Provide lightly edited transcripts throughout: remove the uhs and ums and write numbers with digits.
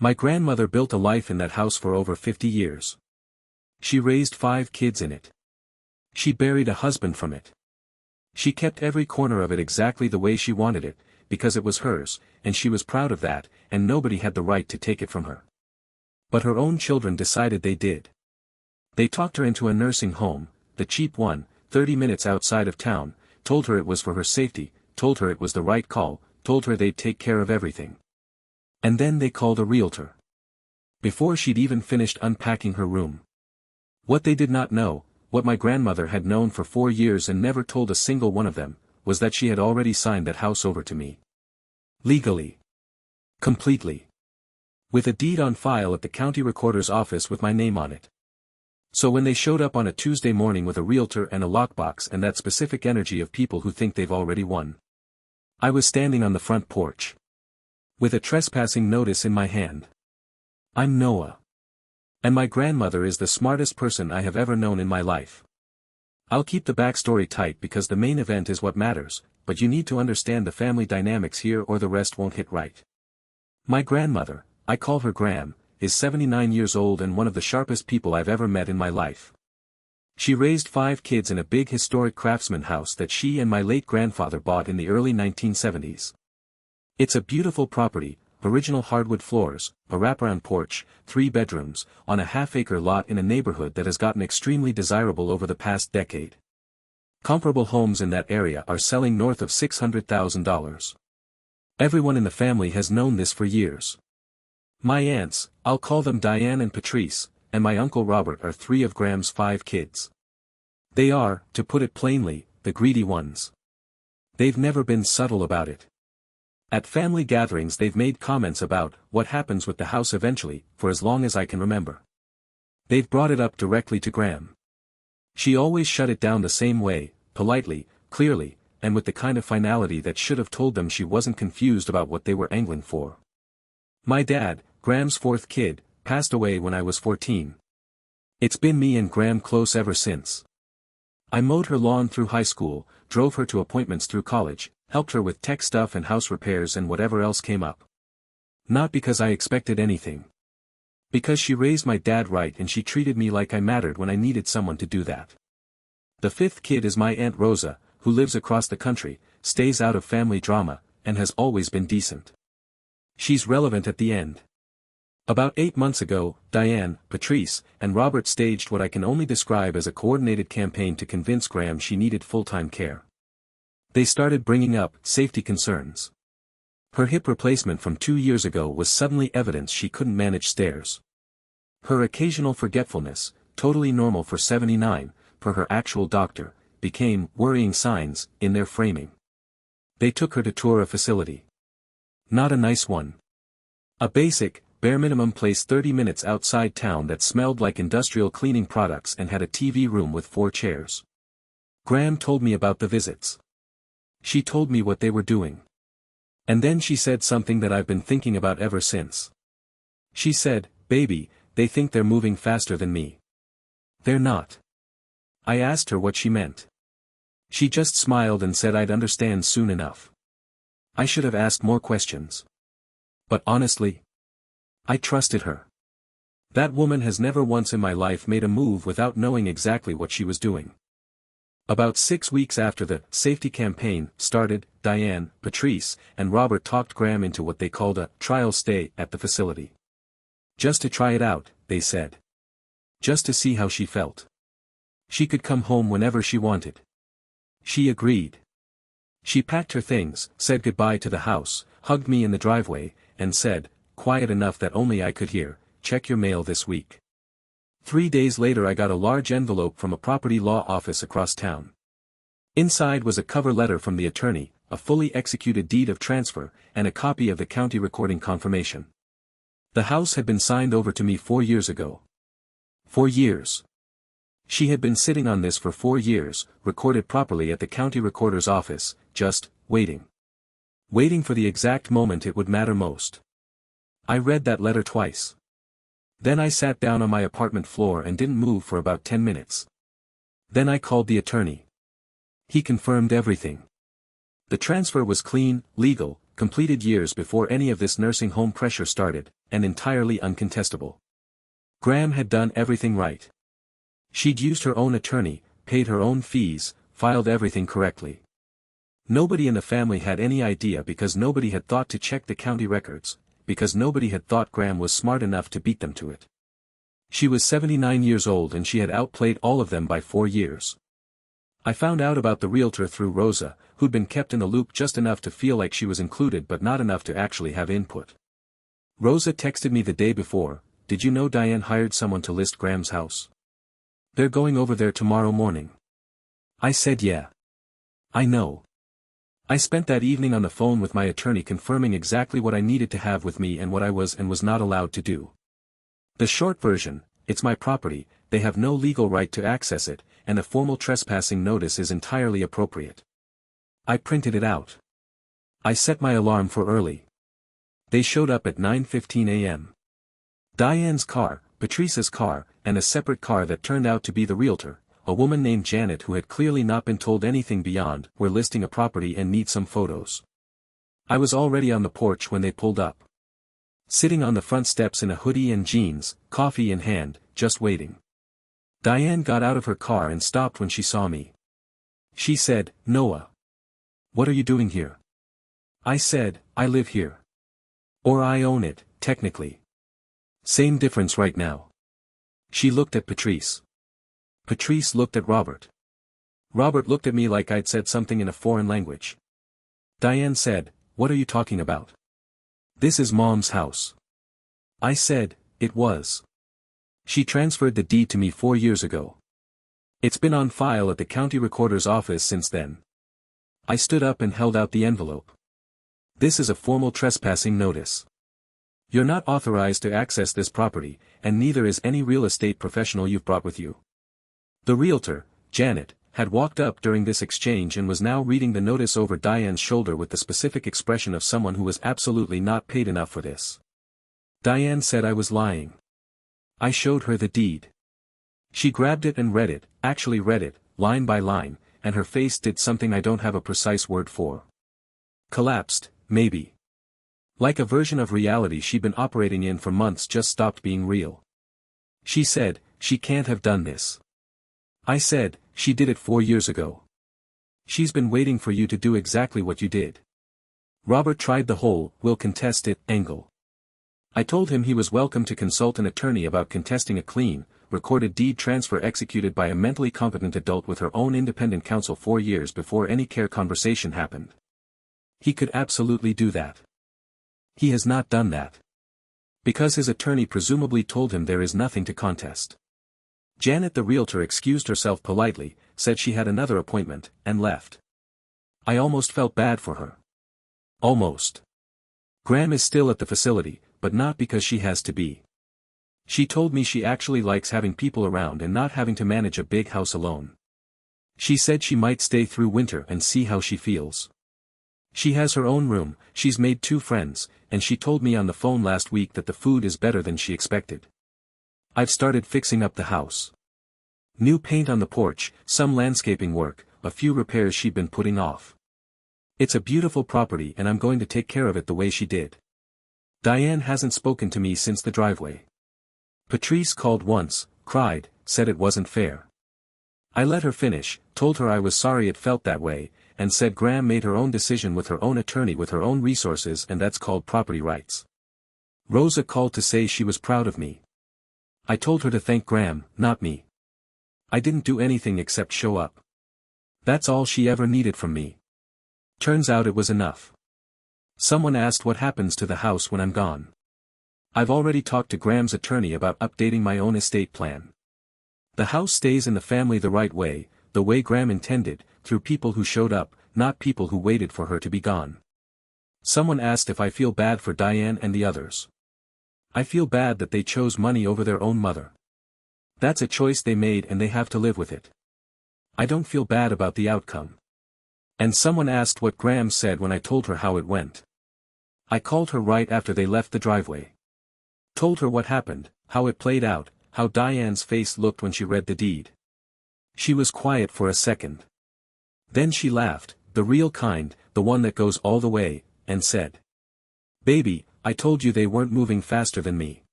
My grandmother built a life in that house for over 50 years. She raised 5 kids in it. She buried a husband from it. She kept every corner of it exactly the way she wanted it, because it was hers, and she was proud of that, and nobody had the right to take it from her. But her own children decided they did. They talked her into a nursing home, the cheap one, 30 minutes outside of town, told her it was for her safety, told her it was the right call, told her they'd take care of everything. And then they called a realtor. Before she'd even finished unpacking her room. What they did not know, what my grandmother had known for 4 years and never told a single one of them, was that she had already signed that house over to me. Legally. Completely. With a deed on file at the county recorder's office with my name on it. So when they showed up on a Tuesday morning with a realtor and a lockbox and that specific energy of people who think they've already won. I was standing on the front porch. With a trespassing notice in my hand. I'm Noah. And my grandmother is the smartest person I have ever known in my life. I'll keep the backstory tight because the main event is what matters, but you need to understand the family dynamics here or the rest won't hit right. My grandmother, I call her Gram, is 79 years old and one of the sharpest people I've ever met in my life. She raised 5 kids in a big historic craftsman house that she and my late grandfather bought in the early 1970s. It's a beautiful property, original hardwood floors, a wraparound porch, 3 bedrooms, on a half-acre lot in a neighborhood that has gotten extremely desirable over the past decade. Comparable homes in that area are selling north of $600,000. Everyone in the family has known this for years. My aunts, I'll call them Diane and Patrice, and my uncle Robert are 3 of Graham's 5 kids. They are, to put it plainly, the greedy ones. They've never been subtle about it. At family gatherings they've made comments about what happens with the house eventually, for as long as I can remember. They've brought it up directly to Graham. She always shut it down the same way, politely, clearly, and with the kind of finality that should have told them she wasn't confused about what they were angling for. My dad, Graham's 4th kid, passed away when I was 14. It's been me and Graham close ever since. I mowed her lawn through high school, drove her to appointments through college, helped her with tech stuff and house repairs and whatever else came up. Not because I expected anything. Because she raised my dad right and she treated me like I mattered when I needed someone to do that. The 5th kid is my Aunt Rosa, who lives across the country, stays out of family drama, and has always been decent. She's relevant at the end. About 8 months ago, Diane, Patrice, and Robert staged what I can only describe as a coordinated campaign to convince Graham she needed full-time care. They started bringing up safety concerns. Her hip replacement from 2 years ago was suddenly evidence she couldn't manage stairs. Her occasional forgetfulness, totally normal for 79, per her actual doctor, became worrying signs in their framing. They took her to tour a facility. Not a nice one. A basic, bare minimum place 30 minutes outside town that smelled like industrial cleaning products and had a TV room with 4 chairs. Graham told me about the visits. She told me what they were doing. And then she said something that I've been thinking about ever since. She said, "Baby, they think they're moving faster than me." They're not. I asked her what she meant. She just smiled and said I'd understand soon enough. I should have asked more questions. But honestly, I trusted her. That woman has never once in my life made a move without knowing exactly what she was doing. About 6 weeks after the safety campaign started, Diane, Patrice, and Robert talked Graham into what they called a trial stay at the facility. Just to try it out, they said. Just to see how she felt. She could come home whenever she wanted. She agreed. She packed her things, said goodbye to the house, hugged me in the driveway, and said, quiet enough that only I could hear, "Check your mail this week." 3 days later I got a large envelope from a property law office across town. Inside was a cover letter from the attorney, a fully executed deed of transfer, and a copy of the county recording confirmation. The house had been signed over to me 4 years ago. 4 years. She had been sitting on this for 4 years, recorded properly at the county recorder's office, just waiting. Waiting for the exact moment it would matter most. I read that letter twice. Then I sat down on my apartment floor and didn't move for about 10 minutes. Then I called the attorney. He confirmed everything. The transfer was clean, legal, completed years before any of this nursing home pressure started, and entirely uncontestable. Graham had done everything right. She'd used her own attorney, paid her own fees, filed everything correctly. Nobody in the family had any idea because nobody had thought to check the county records, because nobody had thought Graham was smart enough to beat them to it. She was 79 years old and she had outplayed all of them by 4 years. I found out about the realtor through Rosa, who'd been kept in the loop just enough to feel like she was included but not enough to actually have input. Rosa texted me the day before, "Did you know Diane hired someone to list Graham's house? They're going over there tomorrow morning." I said yeah. I know. I spent that evening on the phone with my attorney confirming exactly what I needed to have with me and what I was and was not allowed to do. The short version: it's my property, they have no legal right to access it, and a formal trespassing notice is entirely appropriate. I printed it out. I set my alarm for early. They showed up at 9:15 a.m. Diane's car, Patrice's car, and a separate car that turned out to be the realtor, a woman named Janet who had clearly not been told anything beyond, "We're listing a property and need some photos." I was already on the porch when they pulled up. Sitting on the front steps in a hoodie and jeans, coffee in hand, just waiting. Diane got out of her car and stopped when she saw me. She said, "Noah. What are you doing here?" I said, "I live here. Or I own it, technically. Same difference right now." She looked at Patrice. Patrice looked at Robert. Robert looked at me like I'd said something in a foreign language. Diane said, "What are you talking about? This is Mom's house." I said, "It was. She transferred the deed to me 4 years ago. It's been on file at the county recorder's office since then." I stood up and held out the envelope. "This is a formal trespassing notice. You're not authorized to access this property, and neither is any real estate professional you've brought with you." The realtor, Janet, had walked up during this exchange and was now reading the notice over Diane's shoulder with the specific expression of someone who was absolutely not paid enough for this. Diane said I was lying. I showed her the deed. She grabbed it and read it, actually read it, line by line, and her face did something I don't have a precise word for. Collapsed, maybe. Like a version of reality she'd been operating in for months just stopped being real. She said, "She can't have done this." I said, "She did it 4 years ago. She's been waiting for you to do exactly what you did." Robert tried the whole "we'll contest it" angle. I told him he was welcome to consult an attorney about contesting a clean, recorded deed transfer executed by a mentally competent adult with her own independent counsel 4 years before any care conversation happened. He could absolutely do that. He has not done that. Because his attorney presumably told him there is nothing to contest. Janet the realtor excused herself politely, said she had another appointment, and left. I almost felt bad for her. Almost. Graham is still at the facility, but not because she has to be. She told me she actually likes having people around and not having to manage a big house alone. She said she might stay through winter and see how she feels. She has her own room, she's made 2 friends, and she told me on the phone last week that the food is better than she expected. I've started fixing up the house. New paint on the porch, some landscaping work, a few repairs she'd been putting off. It's a beautiful property and I'm going to take care of it the way she did. Diane hasn't spoken to me since the driveway. Patrice called once, cried, said it wasn't fair. I let her finish, told her I was sorry it felt that way, and said Graham made her own decision with her own attorney with her own resources and that's called property rights. Rosa called to say she was proud of me. I told her to thank Graham, not me. I didn't do anything except show up. That's all she ever needed from me. Turns out it was enough. Someone asked what happens to the house when I'm gone. I've already talked to Graham's attorney about updating my own estate plan. The house stays in the family the right way Graham intended, through people who showed up, not people who waited for her to be gone. Someone asked if I feel bad for Diane and the others. I feel bad that they chose money over their own mother. That's a choice they made and they have to live with it. I don't feel bad about the outcome. And someone asked what Graham said when I told her how it went. I called her right after they left the driveway. Told her what happened, how it played out, how Diane's face looked when she read the deed. She was quiet for a second. Then she laughed, the real kind, the one that goes all the way, and said, "Baby, I told you they weren't moving faster than me."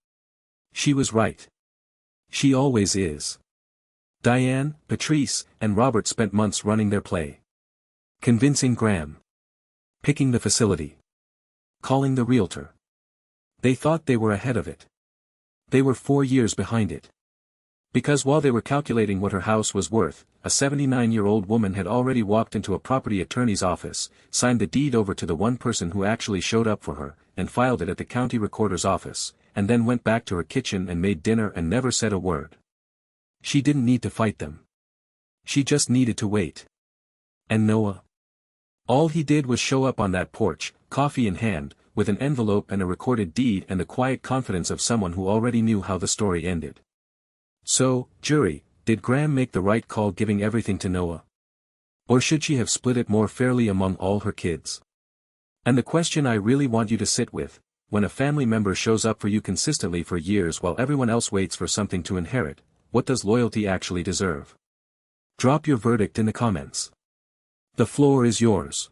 She was right. She always is. Diane, Patrice, and Robert spent months running their play. Convincing Graham. Picking the facility. Calling the realtor. They thought they were ahead of it. They were 4 years behind it. Because while they were calculating what her house was worth, a 79-year-old woman had already walked into a property attorney's office, signed the deed over to the one person who actually showed up for her, and filed it at the county recorder's office, and then went back to her kitchen and made dinner and never said a word. She didn't need to fight them. She just needed to wait. And Noah? All he did was show up on that porch, coffee in hand, with an envelope and a recorded deed and the quiet confidence of someone who already knew how the story ended. So, jury, did Graham make the right call giving everything to Noah? Or should she have split it more fairly among all her kids? And the question I really want you to sit with, when a family member shows up for you consistently for years while everyone else waits for something to inherit, what does loyalty actually deserve? Drop your verdict in the comments. The floor is yours.